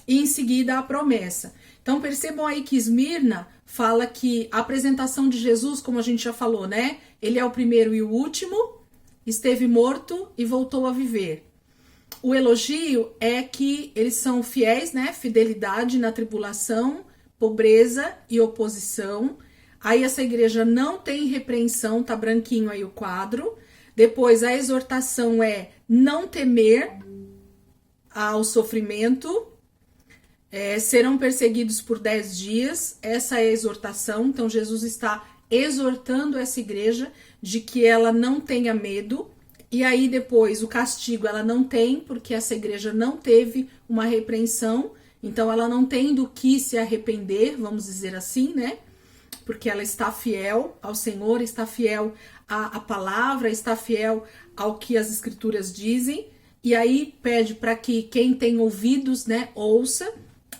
e em seguida a promessa. Então percebam aí que Esmirna fala que a apresentação de Jesus, como a gente já falou, né? Ele é o primeiro e o último, esteve morto e voltou a viver. O elogio é que eles são fiéis, né? Fidelidade na tribulação, pobreza e oposição. Aí essa igreja não tem repreensão, tá branquinho aí o quadro. Depois a exortação é não temer ao sofrimento. Serão perseguidos por 10 dias. Essa é a exortação. Então Jesus está exortando essa igreja de que ela não tenha medo. E aí depois o castigo ela não tem, porque essa igreja não teve uma repreensão. Então ela não tem do que se arrepender, vamos dizer assim, né? Porque ela está fiel ao Senhor, está fiel à palavra, está fiel ao que as escrituras dizem. E aí pede para que quem tem ouvidos, né, ouça.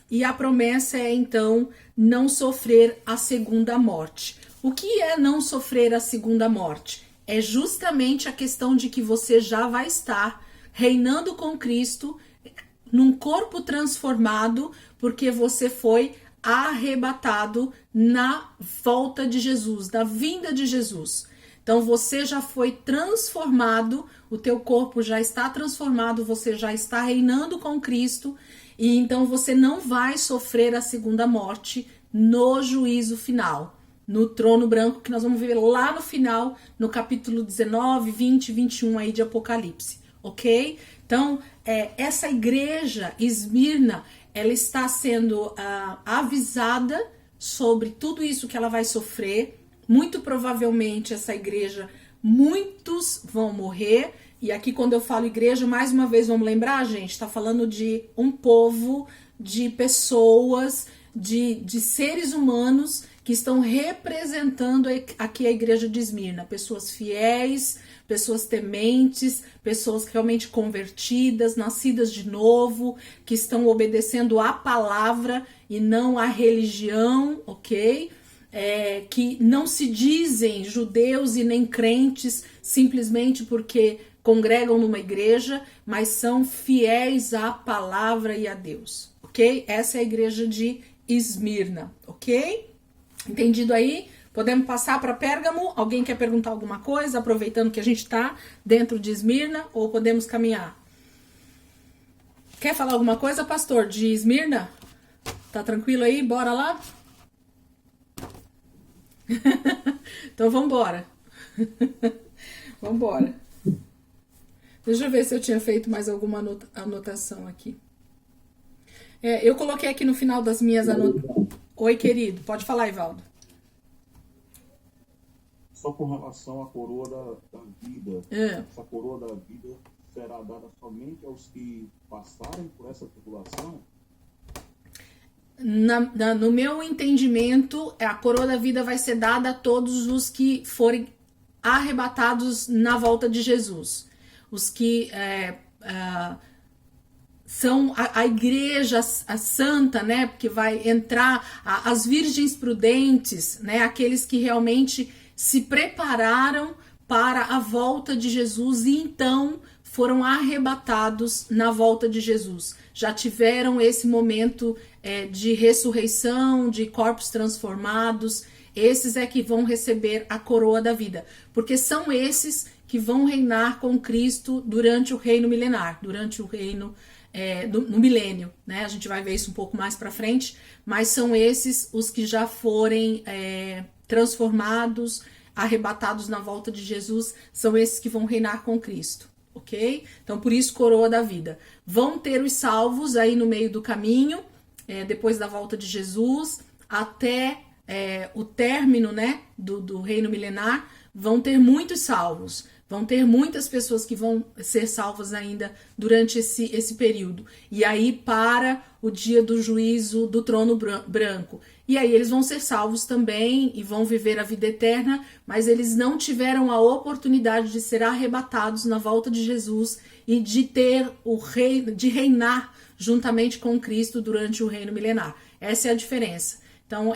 E a promessa é então não sofrer a segunda morte. O que é não sofrer a segunda morte? É justamente a questão de que você já vai estar reinando com Cristo num corpo transformado, porque você foi arrebatado na volta de Jesus, na vinda de Jesus. Então você já foi transformado, o teu corpo já está transformado, você já está reinando com Cristo, e então você não vai sofrer a segunda morte no juízo final, no trono branco, que nós vamos ver lá no final, no capítulo 19, 20, 21 aí de Apocalipse, ok? Então, essa igreja, Esmirna, ela está sendo avisada sobre tudo isso que ela vai sofrer. Muito provavelmente essa igreja, muitos vão morrer. E aqui quando eu falo igreja, mais uma vez vamos lembrar, gente, está falando de um povo, de pessoas, de seres humanos que estão representando aqui a igreja de Esmirna. Pessoas fiéis, pessoas tementes, pessoas realmente convertidas, nascidas de novo, que estão obedecendo à palavra e não à religião, ok? Que não se dizem judeus e nem crentes simplesmente porque congregam numa igreja, mas são fiéis à palavra e a Deus, ok? Essa é a igreja de Esmirna, ok? Entendido aí? Podemos passar para Pérgamo? Alguém quer perguntar alguma coisa, aproveitando que a gente está dentro de Esmirna, ou podemos caminhar? Quer falar alguma coisa, pastor, de Esmirna? Tá tranquilo aí? Bora lá? Então vamos embora. Vamos embora. Deixa eu ver se eu tinha feito mais alguma anotação aqui. Eu coloquei aqui no final das minhas anotações. Oi, querido. Pode falar, Ivaldo. Só com relação à coroa da vida. Essa coroa da vida será dada somente aos que passarem por essa tribulação? No meu entendimento, a coroa da vida vai ser dada a todos os que forem arrebatados na volta de Jesus. Os que são a igreja a santa, né? Porque vai entrar as virgens prudentes, né? Aqueles que realmente se prepararam para a volta de Jesus e então foram arrebatados na volta de Jesus. Já tiveram esse momento de ressurreição, de corpos transformados. Esses é que vão receber a coroa da vida, porque são esses que vão reinar com Cristo durante o reino milenar, durante o reino no milênio, né? A gente vai ver isso um pouco mais para frente, mas são esses os que já forem transformados, arrebatados na volta de Jesus, são esses que vão reinar com Cristo, ok? Então, por isso, coroa da vida. Vão ter os salvos aí no meio do caminho, depois da volta de Jesus, até o término, né, do reino milenar, vão ter muitos salvos. Vão ter muitas pessoas que vão ser salvas ainda durante esse período. E aí para o dia do juízo do trono branco. E aí eles vão ser salvos também e vão viver a vida eterna, mas eles não tiveram a oportunidade de ser arrebatados na volta de Jesus e de ter de reinar juntamente com Cristo durante o reino milenar. Essa é a diferença. Então,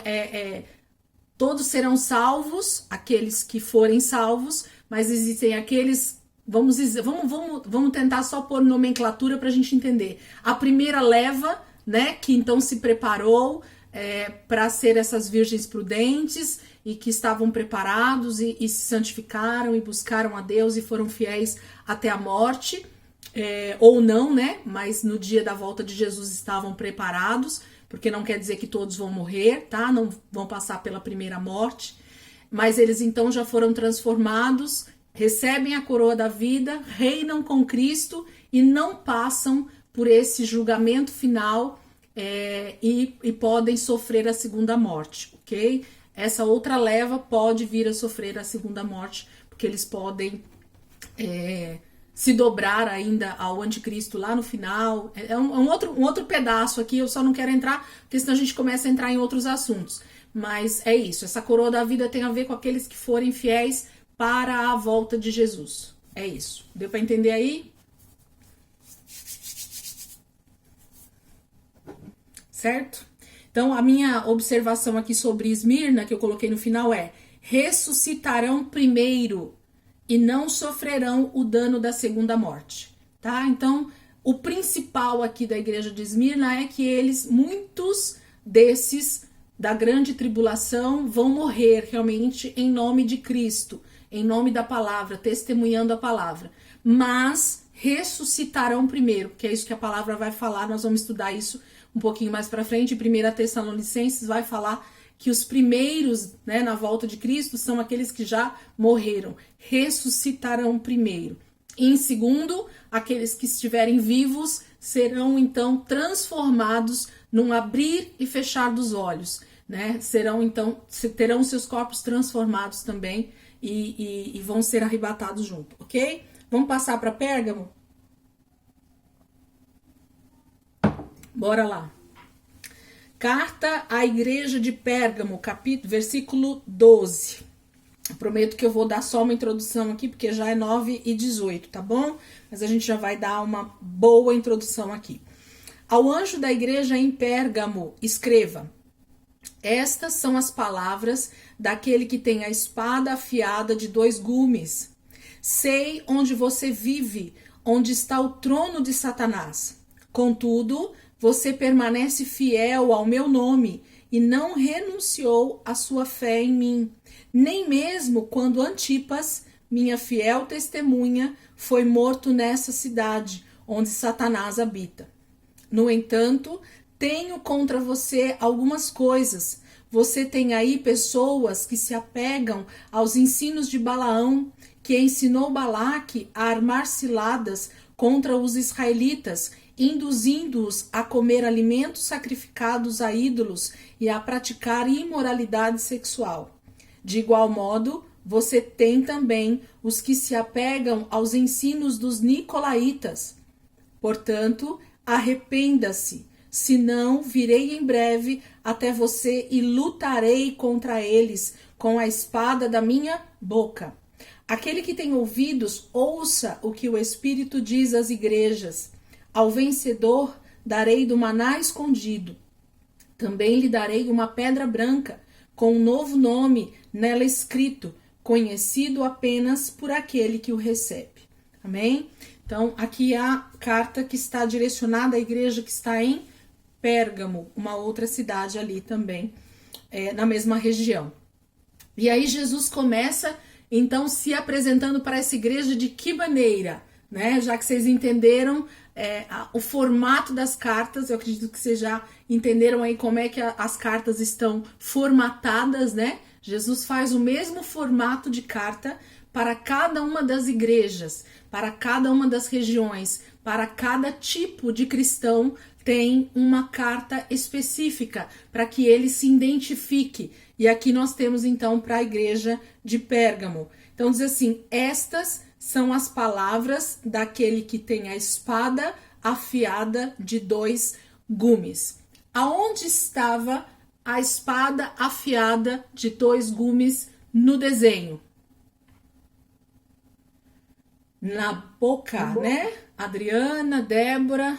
todos serão salvos, aqueles que forem salvos, mas existem aqueles, vamos tentar só pôr nomenclatura para a gente entender. A primeira leva, né, que então se preparou para ser essas virgens prudentes e que estavam preparados e se santificaram e buscaram a Deus e foram fiéis até a morte, ou não, né, mas no dia da volta de Jesus estavam preparados, porque não quer dizer que todos vão morrer, tá, não vão passar pela primeira morte, mas eles então já foram transformados, recebem a coroa da vida, reinam com Cristo e não passam por esse julgamento final e podem sofrer a segunda morte, ok? Essa outra leva pode vir a sofrer a segunda morte, porque eles podem se dobrar ainda ao anticristo lá no final. É um outro pedaço aqui, eu só não quero entrar, porque senão a gente começa a entrar em outros assuntos. Mas é isso, essa coroa da vida tem a ver com aqueles que forem fiéis para a volta de Jesus. É isso. Deu para entender aí? Certo? Então, a minha observação aqui sobre Esmirna, que eu coloquei no final, ressuscitarão primeiro e não sofrerão o dano da segunda morte, tá? Então, o principal aqui da igreja de Esmirna é que muitos desses da grande tribulação vão morrer realmente em nome de Cristo, em nome da palavra, testemunhando a palavra, mas ressuscitarão primeiro, que é isso que a palavra vai falar, nós vamos estudar isso um pouquinho mais para frente. 1 Tessalonicenses vai falar que os primeiros, né, na volta de Cristo são aqueles que já morreram, ressuscitarão primeiro. E em segundo, aqueles que estiverem vivos serão então transformados num abrir e fechar dos olhos, né? Terão seus corpos transformados também e vão ser arrebatados junto, ok? Vamos passar para Pérgamo? Bora lá. Carta à igreja de Pérgamo, versículo 12. Eu prometo que eu vou dar só uma introdução aqui, porque já é 9:18, tá bom? Mas a gente já vai dar uma boa introdução aqui. Ao anjo da igreja em Pérgamo, escreva: estas são as palavras daquele que tem a espada afiada de 2 gumes. Sei onde você vive, onde está o trono de Satanás. Contudo, você permanece fiel ao meu nome e não renunciou à sua fé em mim, nem mesmo quando Antipas, minha fiel testemunha, foi morto nessa cidade, onde Satanás habita. No entanto, tenho contra você algumas coisas. Você tem aí pessoas que se apegam aos ensinos de Balaão, que ensinou Balaque a armar ciladas contra os israelitas, induzindo-os a comer alimentos sacrificados a ídolos e a praticar imoralidade sexual. De igual modo, você tem também os que se apegam aos ensinos dos nicolaítas. Portanto, arrependa-se, senão virei em breve até você e lutarei contra eles com a espada da minha boca. Aquele que tem ouvidos, ouça o que o Espírito diz às igrejas. Ao vencedor darei do maná escondido. Também lhe darei uma pedra branca, com um novo nome nela escrito, conhecido apenas por aquele que o recebe. Amém? Então, aqui é a carta que está direcionada à igreja que está em Pérgamo, uma outra cidade ali também, na mesma região. E aí Jesus começa, então, se apresentando para essa igreja de que maneira? Né? Já que vocês entenderam o formato das cartas, eu acredito que vocês já entenderam aí como é que as cartas estão formatadas, né? Jesus faz o mesmo formato de carta para cada uma das igrejas, para cada uma das regiões, para cada tipo de cristão tem uma carta específica para que ele se identifique. E aqui nós temos então para a igreja de Pérgamo. Então diz assim: estas são as palavras daquele que tem a espada afiada de 2 gumes. Aonde estava a espada afiada de 2 gumes no desenho? Na boca, né? Adriana, Débora,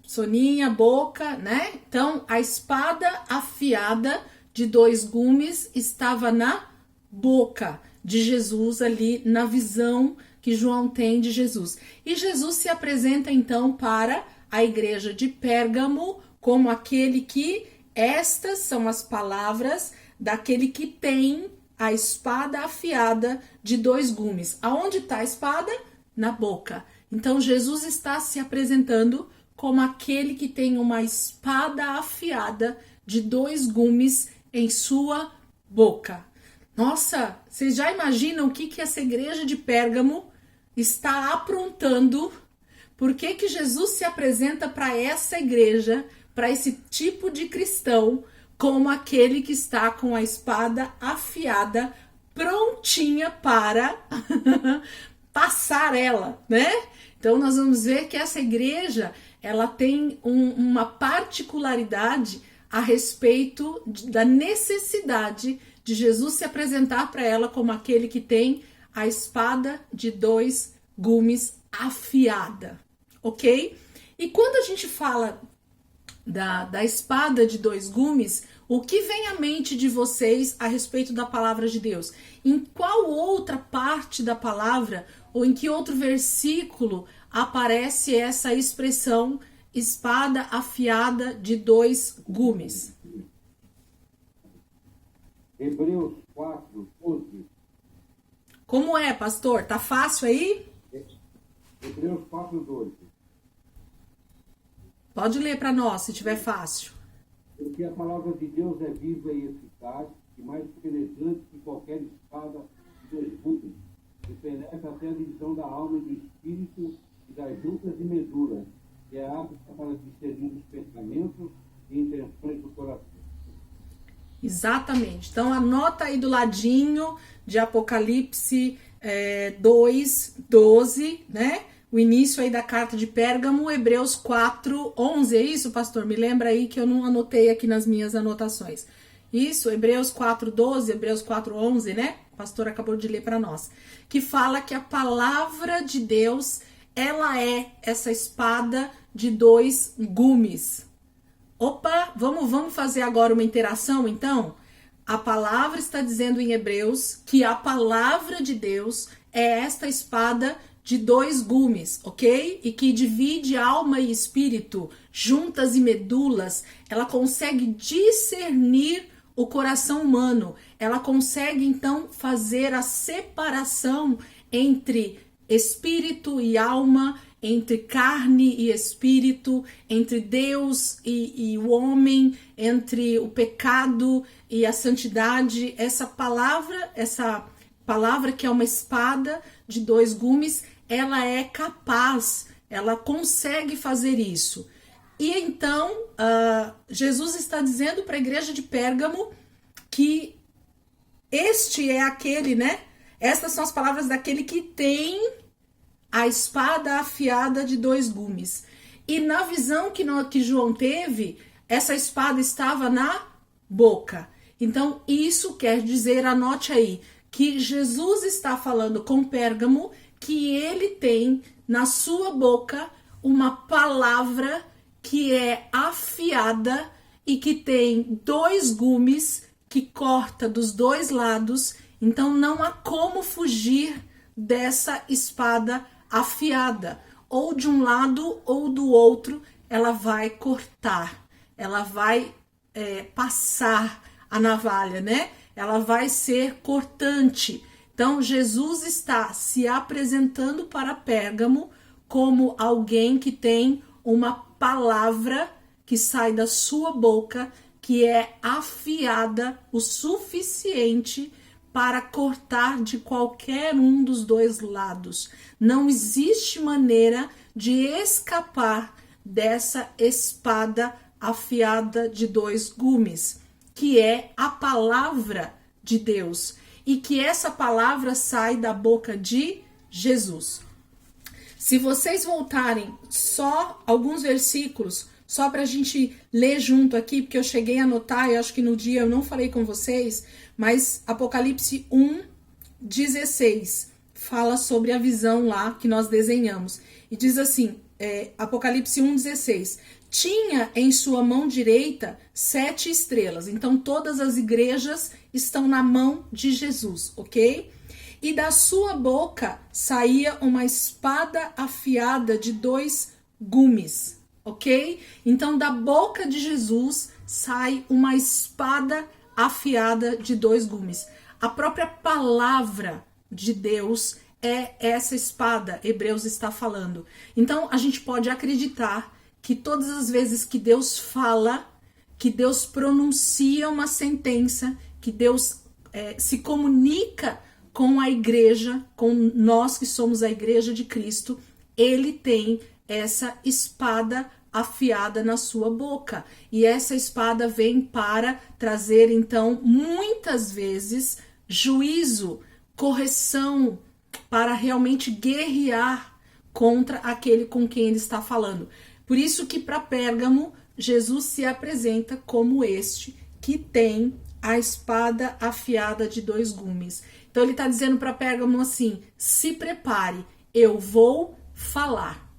Soninha, boca, né? Então, a espada afiada de 2 gumes estava na boca de Jesus, ali na visão que João tem de Jesus. E Jesus se apresenta então para a igreja de Pérgamo como aquele que... Estas são as palavras daquele que tem a espada afiada de 2 gumes. Aonde está a espada? Na boca. Então, Jesus está se apresentando como aquele que tem uma espada afiada de 2 gumes em sua boca. Nossa, vocês já imaginam o que essa igreja de Pérgamo está aprontando? Por que Jesus se apresenta para essa igreja, para esse tipo de cristão, como aquele que está com a espada afiada, prontinha para passar ela, né? Então nós vamos ver que essa igreja, ela tem uma particularidade a respeito da necessidade de Jesus se apresentar para ela como aquele que tem a espada de 2 gumes afiada, ok? E quando a gente fala da espada de 2 gumes, o que vem à mente de vocês a respeito da palavra de Deus? Em qual outra parte da palavra ou em que outro versículo aparece essa expressão espada afiada de 2 gumes? Hebreus 4, 11. Como é, pastor? Tá fácil aí? Hebreus 4, 12. Pode ler para nós, se tiver fácil. Porque a palavra de Deus é viva e eficaz, e mais penetrante que qualquer espada de 2 gumes, e penetra até a divisão da alma e do espírito, e das juntas e medulas, e é apta para discernir os pensamentos e intenções do coração. Exatamente. Então anota aí do ladinho de Apocalipse 2, 12, né? O início aí da carta de Pérgamo, Hebreus 4, 11. É isso, pastor? Me lembra aí que eu não anotei aqui nas minhas anotações. Isso, Hebreus 4, 12, Hebreus 4, 11, né? O pastor acabou de ler para nós. Que fala que a palavra de Deus, ela é essa espada de 2 gumes. Opa, vamos fazer agora uma interação, então? A palavra está dizendo em Hebreus que a palavra de Deus é esta espada de 2 gumes, ok? E que divide alma e espírito, juntas e medulas. Ela consegue discernir o coração humano. Ela consegue, então, fazer a separação entre espírito e alma, entre carne e espírito, entre Deus e o homem, entre o pecado e a santidade. Essa palavra que é uma espada de 2 gumes, ela é capaz, ela consegue fazer isso. E então, Jesus está dizendo para a igreja de Pérgamo que este é aquele, né? Estas são as palavras daquele que tem a espada afiada de 2 gumes. E na visão que João teve, essa espada estava na boca. Então, isso quer dizer, anote aí, que Jesus está falando com Pérgamo que ele tem na sua boca uma palavra que é afiada e que tem 2 gumes que corta dos 2 lados. Então, não há como fugir dessa espada afiada, ou de um lado ou do outro, ela vai cortar, ela vai passar a navalha, né? Ela vai ser cortante. Então, Jesus está se apresentando para Pérgamo como alguém que tem uma palavra que sai da sua boca, que é afiada o suficiente para cortar de qualquer um dos 2 lados. Não existe maneira de escapar dessa espada afiada de 2 gumes, que é a palavra de Deus, e que essa palavra sai da boca de Jesus. Se vocês voltarem só alguns versículos, só para a gente ler junto aqui, porque eu cheguei a anotar, eu acho que no dia eu não falei com vocês, mas Apocalipse 1, 16 fala sobre a visão lá que nós desenhamos. E diz assim, Apocalipse 1, 16, tinha em sua mão direita 7 estrelas. Então todas as igrejas estão na mão de Jesus, ok? E da sua boca saía uma espada afiada de 2 gumes. ok? Então da boca de Jesus sai uma espada afiada de 2 gumes. A própria palavra de Deus é essa espada, Hebreus está falando. Então a gente pode acreditar que todas as vezes que Deus fala, que Deus pronuncia uma sentença, que Deus se comunica com a igreja, com nós que somos a igreja de Cristo, ele tem essa espada afiada na sua boca. E essa espada vem para trazer, então, muitas vezes, juízo, correção, para realmente guerrear contra aquele com quem ele está falando. Por isso que para Pérgamo, Jesus se apresenta como este que tem a espada afiada de 2 gumes. Então ele está dizendo para Pérgamo assim: se prepare, eu vou falar.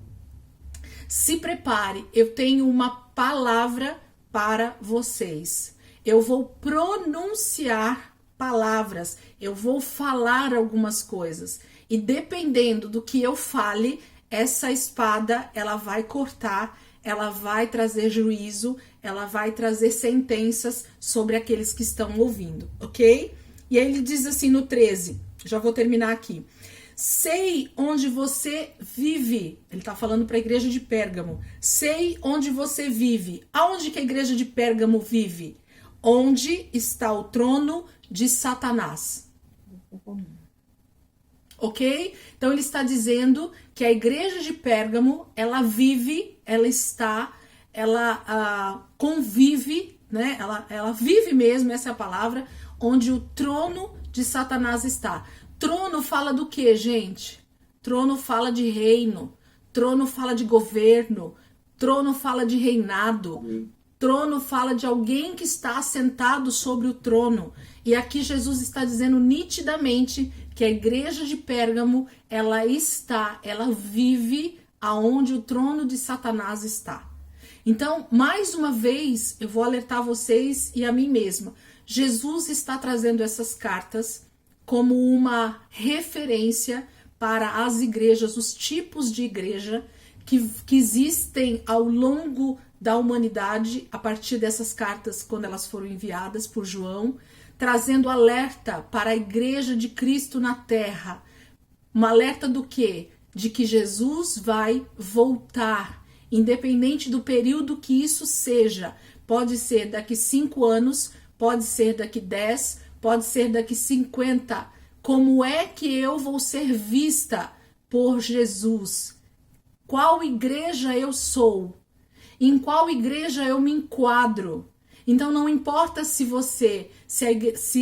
Se prepare, eu tenho uma palavra para vocês. Eu vou pronunciar palavras, eu vou falar algumas coisas. E dependendo do que eu fale, essa espada, ela vai cortar, ela vai trazer juízo, ela vai trazer sentenças sobre aqueles que estão ouvindo, ok? E aí ele diz assim no 13, já vou terminar aqui. Sei onde você vive. Ele está falando para a igreja de Pérgamo. Sei onde você vive. Aonde que a igreja de Pérgamo vive? Onde está o trono de Satanás. Ok? Então ele está dizendo que a igreja de Pérgamo, ela vive, ela convive, né? Ela vive mesmo, essa é a palavra, onde o trono de Satanás está. Trono fala do que, gente? Trono fala de reino, trono fala de governo, trono fala de reinado, trono fala de alguém que está assentado sobre o trono. E aqui Jesus está dizendo nitidamente que a igreja de Pérgamo, ela vive aonde o trono de Satanás está. Então, mais uma vez, eu vou alertar vocês e a mim mesma. Jesus está trazendo essas cartas como uma referência para as igrejas, os tipos de igreja que existem ao longo da humanidade, a partir dessas cartas, quando elas foram enviadas por João, trazendo alerta para a igreja de Cristo na terra. Um alerta do quê? De que Jesus vai voltar, independente do período que isso seja. Pode ser daqui 5 anos, pode ser daqui 10, pode ser daqui 50. Como é que eu vou ser vista por Jesus? Qual igreja eu sou? Em qual igreja eu me enquadro? Então não importa se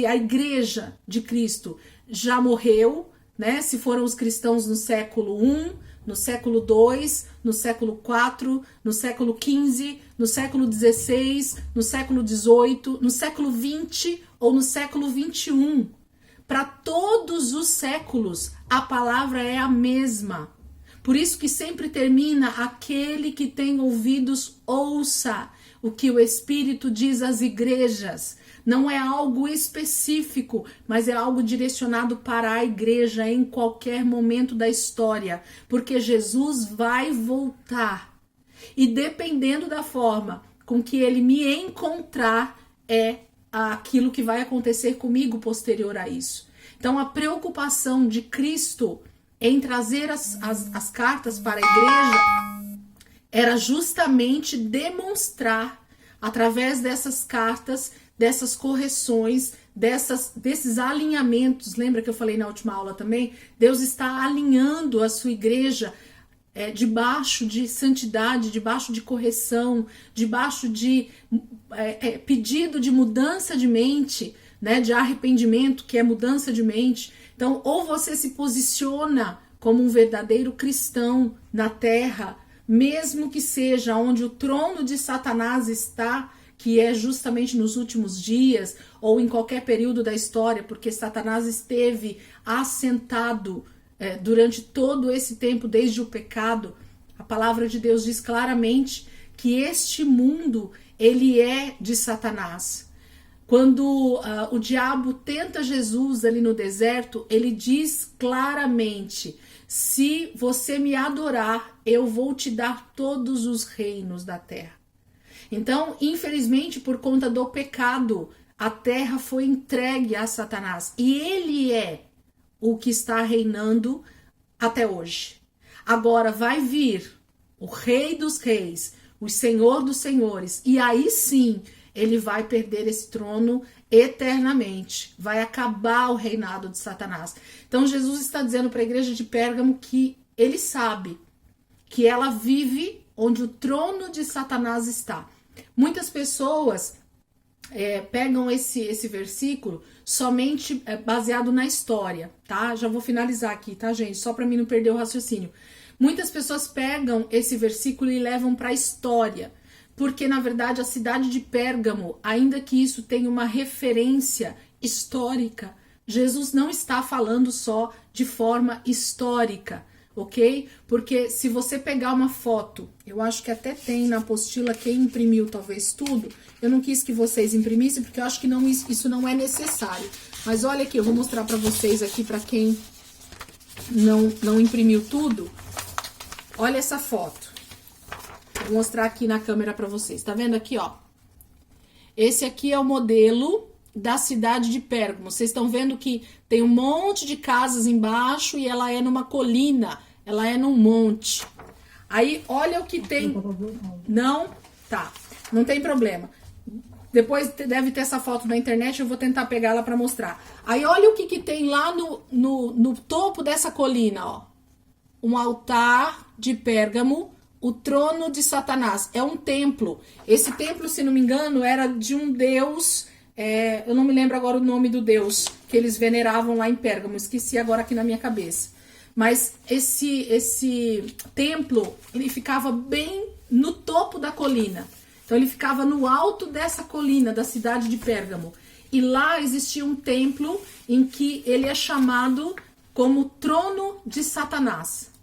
a igreja de Cristo já morreu, né? Se foram os cristãos no século I, no século II, no século IV, no século XV, no século XVI, no século XVIII, no século XX ou no século XXI. Para todos os séculos, a palavra é a mesma. Por isso que sempre termina: aquele que tem ouvidos, ouça o que o Espírito diz às igrejas. Não é algo específico, mas é algo direcionado para a igreja em qualquer momento da história, porque Jesus vai voltar. E dependendo da forma com que ele me encontrar, é aquilo que vai acontecer comigo posterior a isso. Então a preocupação de Cristo em trazer as cartas para a igreja era justamente demonstrar, através dessas cartas, dessas correções, desses alinhamentos. Lembra que eu falei na última aula também? Deus está alinhando a sua igreja debaixo de santidade, debaixo de correção, debaixo de pedido de mudança de mente, né, de arrependimento, que é mudança de mente. Então, ou você se posiciona como um verdadeiro cristão na terra, mesmo que seja onde o trono de Satanás está, que é justamente nos últimos dias, ou em qualquer período da história, porque Satanás esteve assentado durante todo esse tempo, desde o pecado. A palavra de Deus diz claramente que este mundo, ele é de Satanás. Quando o diabo tenta Jesus ali no deserto, ele diz claramente: se você me adorar, eu vou te dar todos os reinos da terra. Então, infelizmente, por conta do pecado, a terra foi entregue a Satanás. E ele é o que está reinando até hoje. Agora vai vir o Rei dos Reis, o Senhor dos Senhores, e aí sim ele vai perder esse trono eternamente. Vai acabar o reinado de Satanás. Então Jesus está dizendo para a igreja de Pérgamo que ele sabe que ela vive onde o trono de Satanás está. Muitas pessoas pegam esse versículo somente baseado na história, tá? Já vou finalizar aqui, tá, gente? Só para mim não perder o raciocínio. Muitas pessoas pegam esse versículo e levam para a história, porque na verdade a cidade de Pérgamo, ainda que isso tenha uma referência histórica, Jesus não está falando só de forma histórica, ok? Porque se você pegar uma foto, eu acho que até tem na apostila quem imprimiu talvez tudo, eu não quis que vocês imprimissem porque eu acho que isso não é necessário. Mas olha aqui, eu vou mostrar para vocês aqui, para quem não imprimiu tudo. Olha essa foto. Vou mostrar aqui na câmera para vocês. Tá vendo aqui, ó? Esse aqui é o modelo da cidade de Pérgamo. Vocês estão vendo que tem um monte de casas embaixo e ela é numa colina, ela é num monte. Aí, olha o que tem... Não? Tá. Não tem problema. Depois deve ter essa foto na internet, eu vou tentar pegar ela para mostrar. Aí, olha o que tem lá no topo dessa colina, ó. Um altar de Pérgamo, o trono de Satanás. É um templo. Esse templo, se não me engano, era de um deus... eu não me lembro agora o nome do deus que eles veneravam lá em Pérgamo. Esqueci agora aqui na minha cabeça. Mas esse templo, ele ficava bem no topo da colina. Então ele ficava no alto dessa colina da cidade de Pérgamo. E lá existia um templo em que ele é chamado como trono de Satanás.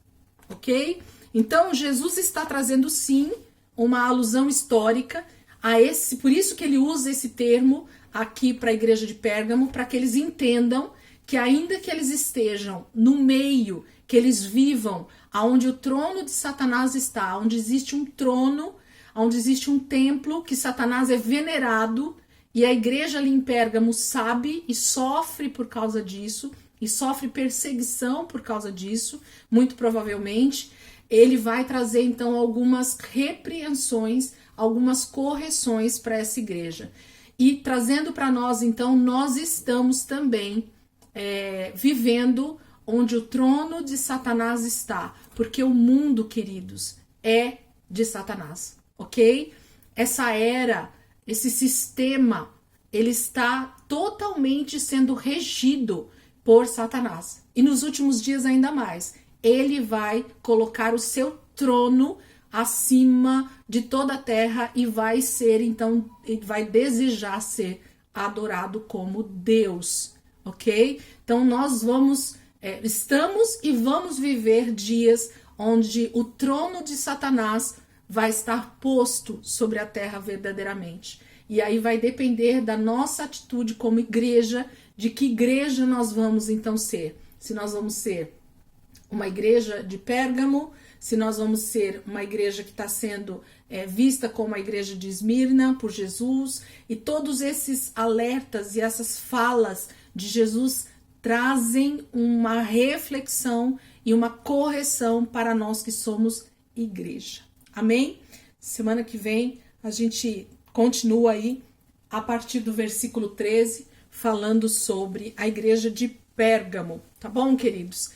Ok? Então Jesus está trazendo sim uma alusão histórica a esse, por isso que ele usa esse termo aqui para a igreja de Pérgamo, para que eles entendam que ainda que eles estejam no meio, que eles vivam aonde o trono de Satanás está, onde existe um trono, onde existe um templo que Satanás é venerado, e a igreja ali em Pérgamo sabe e sofre por causa disso, e sofre perseguição por causa disso, muito provavelmente. Ele vai trazer então algumas repreensões, algumas correções para essa igreja. E trazendo para nós, então, nós estamos também vivendo onde o trono de Satanás está. Porque o mundo, queridos, é de Satanás, ok? Essa era, esse sistema, ele está totalmente sendo regido por Satanás. E nos últimos dias ainda mais. Ele vai colocar o seu trono acima de toda a terra e vai ser, então, ele vai desejar ser adorado como Deus, ok? Então nós estamos e vamos viver dias onde o trono de Satanás vai estar posto sobre a terra verdadeiramente. E aí vai depender da nossa atitude como igreja, de que igreja nós vamos então ser. Se nós vamos ser uma igreja de Pérgamo, se nós vamos ser uma igreja que está sendo vista como a igreja de Esmirna por Jesus, e todos esses alertas e essas falas de Jesus trazem uma reflexão e uma correção para nós que somos igreja. Amém? Semana que vem a gente continua aí a partir do versículo 13, falando sobre a igreja de Pérgamo. Tá bom, queridos?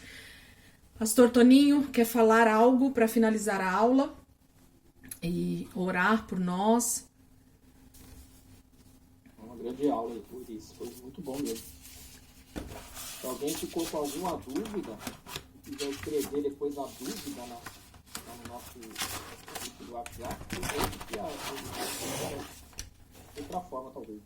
Pastor Toninho quer falar algo para finalizar a aula e orar por nós? Uma grande aula por isso, foi muito bom mesmo. Se alguém ficou com alguma dúvida, quiser escrever depois a dúvida no nosso grupo do WhatsApp, eu vou outra forma talvez.